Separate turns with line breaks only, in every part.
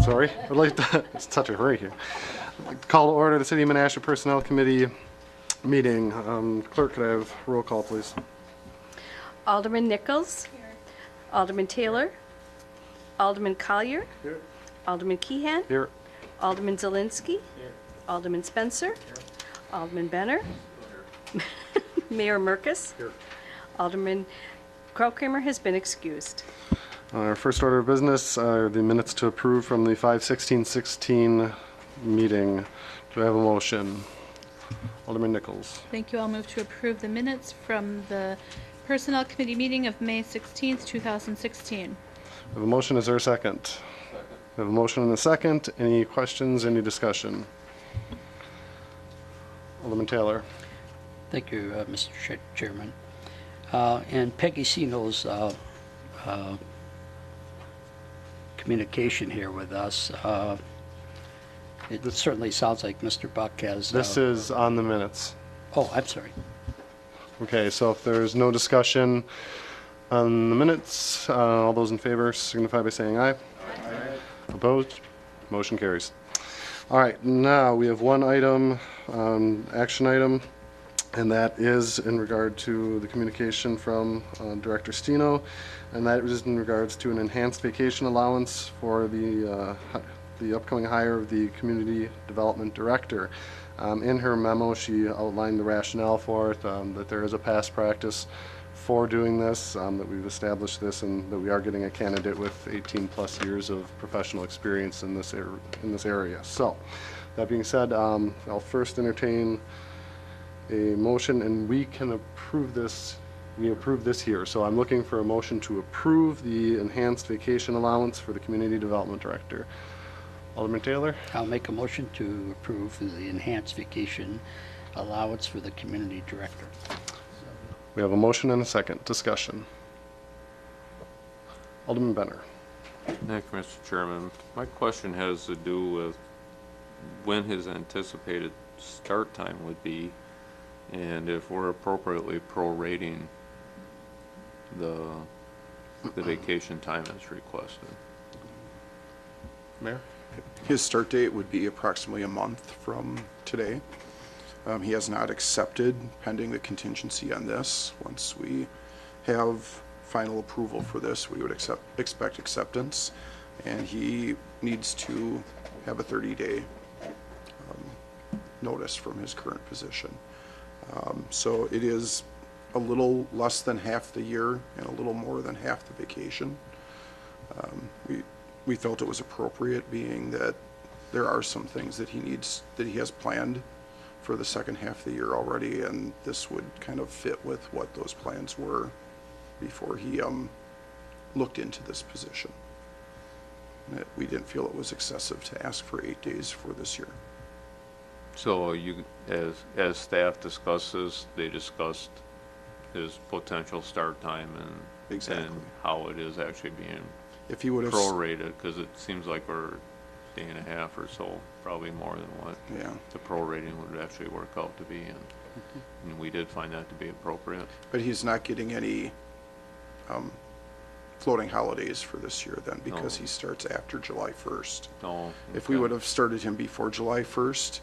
sorry. I'd like to, it's such a hurry here. I'd like to call to order the City of Menasha Personnel Committee meeting. Clerk, could I have roll call, please?
Alderman Nichols. Here. Alderman Taylor. Alderman Collier.
Here.
Alderman Keehan.
Here.
Alderman Zielinski.
Here.
Alderman Spencer. Here. Alderman Benner. Here. Mayor Merkus.
Here.
Alderman Krautkramer has been excused.
Our first order of business are the minutes to approve from the 5/16/16 meeting. Do I have a motion? Alderman Nichols.
Thank you. I'll move to approve the minutes from the Personnel Committee meeting of May 16th, 2016.
I have a motion. Is there a second? Second. I have a motion and a second. Any questions? Any discussion? Alderman Taylor.
Thank you, Mr. Chairman. And Peggy Sino's communication here with us, it certainly sounds like Mr. Buck has...
This is on the minutes.
Oh, I'm sorry.
Okay, so if there's no discussion on the minutes, all those in favor signify by saying aye. Aye. Opposed? Motion carries. All right, now we have one item, action item, and that is in regard to the communication from Director Stino, and that is in regards to an enhanced vacation allowance for the upcoming hire of the Community Development Director. In her memo, she outlined the rationale for it, that there is a past practice for doing this, that we've established this, and that we are getting a candidate with 18 plus years of professional experience in this area. So, that being said, I'll first entertain a motion, and we can approve this. We approve this here. So I'm looking for a motion to approve the enhanced vacation allowance for the Community Development Director. Alderman Taylor?
I'll make a motion to approve the enhanced vacation allowance for the community director.
We have a motion and a second. Discussion. Alderman Benner.
Thank you, Mr. Chairman. My question has to do with when his anticipated start time would be, and if we're appropriately prorating the vacation time as requested.
Mayor?
His start date would be approximately a month from today. He has not accepted pending the contingency on this. Once we have final approval for this, we would expect acceptance, and he needs to have a 30-day notice from his current position. So it is a little less than half the year and a little more than half the vacation. We felt it was appropriate, being that there are some things that he has planned for the second half of the year already, and this would kind of fit with what those plans were before he looked into this position. We didn't feel it was excessive to ask for 8 days for this year.
So you, as staff discusses, they discussed his potential start time and how it is actually being
if he would have
prorated, because it seems like we're a day and a half or so, probably more than what the prorating would actually work out to be, and we did find that to be appropriate.
But he's not getting any floating holidays for this year then, because he starts after July 1st.
No.
If we would have started him before July 1st,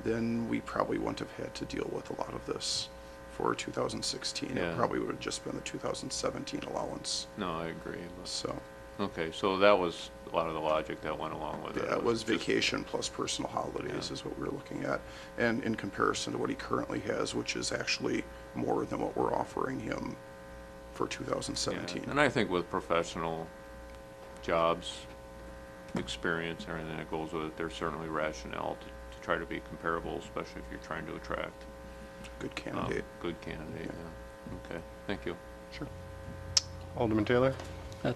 then we probably wouldn't have had to deal with a lot of this for 2016.
Yeah.
It probably would have just been the 2017 allowance.
No, I agree.
So.
Okay, so that was a lot of the logic that went along with it.
Yeah, it was vacation plus personal holidays is what we were looking at. And in comparison to what he currently has, which is actually more than what we're offering him for 2017.
Yeah, and I think with professional jobs, experience, and everything that goes with it, there's certainly rationale to try to be comparable, especially if you're trying to attract
good candidate.
Good candidate, yeah. Okay, thank you.
Sure.
Alderman Taylor?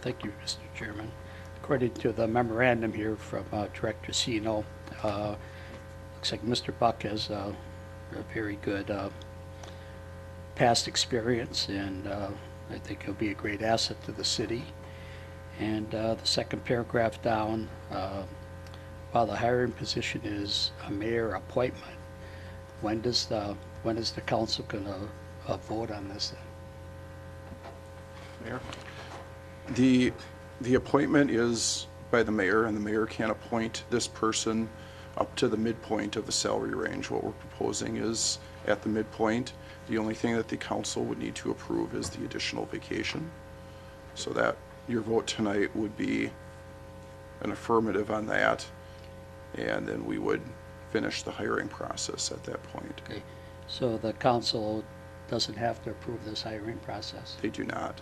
Thank you, Mr. Chairman. According to the memorandum here from Director Sino, looks like Mr. Buck has a very good past experience, and I think he'll be a great asset to the city. And the second paragraph down, while the hiring position is a mayor appointment, when is the council going to vote on this then?
Mayor?
The appointment is by the mayor, and the mayor can appoint this person up to the midpoint of the salary range. What we're proposing is at the midpoint. The only thing that the council would need to approve is the additional vacation. So that your vote tonight would be an affirmative on that, and then we would finish the hiring process at that point.
Okay, so the council doesn't have to approve this hiring process?
They do not.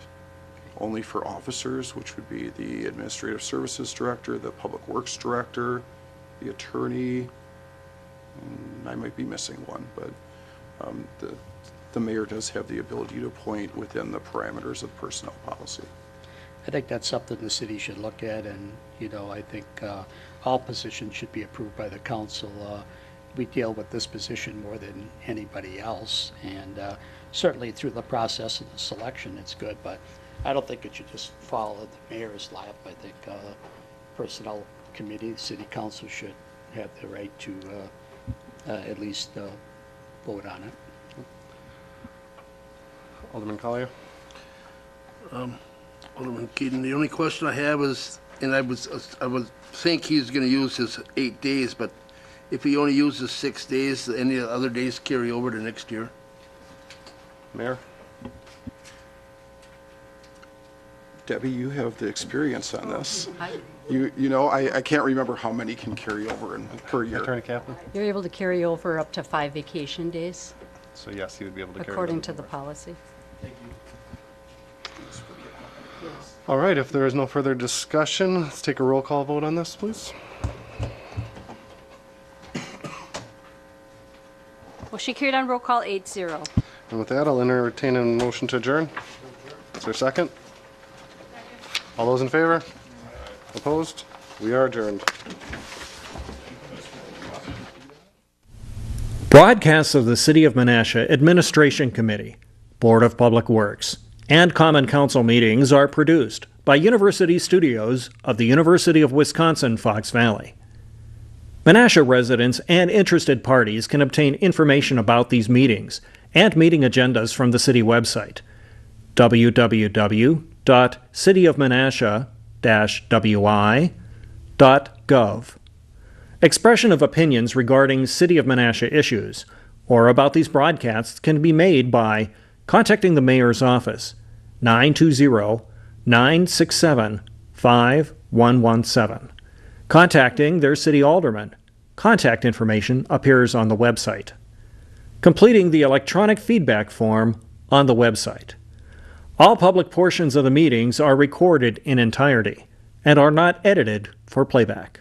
Only for officers, which would be the Administrative Services Director, the Public Works Director, the attorney, and I might be missing one, but the mayor does have the ability to appoint within the parameters of personnel policy.
I think that's something the city should look at, and, I think all positions should be approved by the council. We deal with this position more than anybody else, and certainly through the process of the selection, it's good, but I don't think it should just fall at the mayor's lap. I think personnel committee, the city council should have the right to at least vote on it.
Alderman Collier?
Alderman Keating, the only question I have is, and I would think he's gonna use his 8 days, but if he only uses 6 days, any other days carry over to next year?
Mayor?
Debbie, you have the experience on this. I can't remember how many can carry over per year.
Attorney Kaplan?
You're able to carry over up to 5 vacation days,
So yes, he would be able to carry.
according
those
to the
over.
policy.
All right, if there is no further discussion, let's take a roll call vote on this, please.
Motion carried on roll call 8-0.
And with that, I'll entertain a motion to adjourn. Is there a second? All those in favor? Opposed? We are adjourned.
Broadcasts of the City of Menasha Administration Committee, Board of Public Works, and Common Council meetings are produced by University Studios of the University of Wisconsin-Fox Valley. Menasha residents and interested parties can obtain information about these meetings and meeting agendas from the city website, www.cityofmenasha-wi.gov. Expression of opinions regarding City of Menasha issues or about these broadcasts can be made by contacting the mayor's office, 920-967-5117. Contacting their city alderman. Contact information appears on the website. Completing the electronic feedback form on the website. All public portions of the meetings are recorded in entirety and are not edited for playback.